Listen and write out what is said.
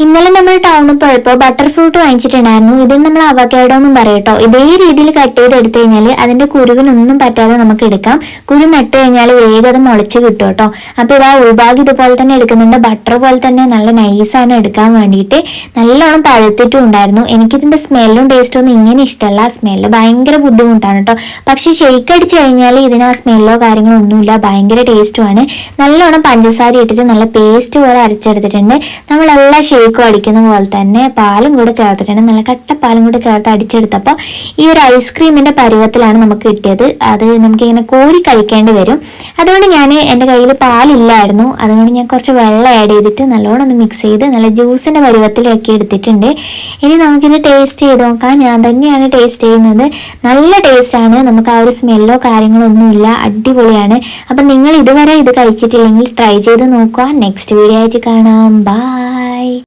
ഇന്നലെ നമ്മൾ ടൗണിൽ പോയപ്പോൾ ബട്ടർ ഫ്രൂട്ട് വാങ്ങിച്ചിട്ടുണ്ടായിരുന്നു. ഇതിൽ നമ്മൾ അവക്കാഡോ എന്നും പറയട്ടോ. ഇതേ രീതിയിൽ കട്ട് ചെയ്ത് എടുത്തു കഴിഞ്ഞാൽ അതിന്റെ കുരുവിനൊന്നും പറ്റാതെ നമുക്ക് എടുക്കാം. കുരു നട്ട് കഴിഞ്ഞാൽ വേഗം അത് മുളച്ച് കിട്ടും കേട്ടോ. അപ്പൊ ഇതാ ഉൾഭാഗം ഇതുപോലെ തന്നെ എടുക്കുന്നുണ്ട്. ബട്ടർ പോലെ തന്നെ നല്ല നൈസാണ് എടുക്കാൻ വേണ്ടിയിട്ട്. നല്ലോണം പഴുത്തിട്ടും ഉണ്ടായിരുന്നു. എനിക്കിതിന്റെ സ്മെല്ലും ടേസ്റ്റും ഒന്നും ഇങ്ങനെ ഇഷ്ടമല്ല. സ്മെല്ല് ഭയങ്കര ബുദ്ധിമുട്ടാണ് കേട്ടോ. പക്ഷെ ഷെയ്ക്ക് അടിച്ചു കഴിഞ്ഞാൽ ഇതിന് ആ സ്മെല്ലോ കാര്യങ്ങളോ ഒന്നുമില്ല, ഭയങ്കര ടേസ്റ്റുമാണ്. നല്ലോണം പഞ്ചസാര ഇട്ടിട്ട് നല്ല പേസ്റ്റ് പോലെ അരച്ചെടുത്തിട്ടുണ്ട്. നമ്മളെല്ലാം ഷേക്കും അടിക്കുന്ന പോലെ തന്നെ പാലും കൂടെ ചേർത്തിട്ടുണ്ട്. നല്ല കട്ടപ്പാലും കൂടെ ചേർത്ത് അടിച്ചെടുത്തപ്പോൾ ഈ ഒരു ഐസ്ക്രീമിന്റെ പരുവത്തിലാണ് നമുക്ക് കിട്ടിയത്. അത് നമുക്കിങ്ങനെ കോരി കഴിക്കേണ്ടി വരും. അതുകൊണ്ട് ഞാൻ എൻ്റെ കയ്യിൽ പാലില്ലായിരുന്നു. അതുകൊണ്ട് ഞാൻ കുറച്ച് വെള്ളം ആഡ് ചെയ്തിട്ട് നല്ലോണം ഒന്ന് മിക്സ് ചെയ്ത് നല്ല ജ്യൂസിന്റെ പരുവത്തിലാക്കി എടുത്തിട്ടുണ്ട്. ഇനി നമുക്കിത് ടേസ്റ്റ് ചെയ്ത് നോക്കാം. ഞാൻ തന്നെയാണ് ടേസ്റ്റ് ചെയ്യുന്നത്. നല്ല ടേസ്റ്റാണ്. നമുക്ക് ആ ഒരു സ്മെല്ലോ കാര്യങ്ങളോ ഒന്നുമില്ല, അടിപൊളിയാണ്. അപ്പം നിങ്ങൾ ഇതുവരെ ഇത് കഴിച്ചിട്ടില്ലെങ്കിൽ ട്രൈ ചെയ്ത് നോക്കുക. നെക്സ്റ്റ് വീഡിയോ ആയിട്ട് കാണാം. ബൈ.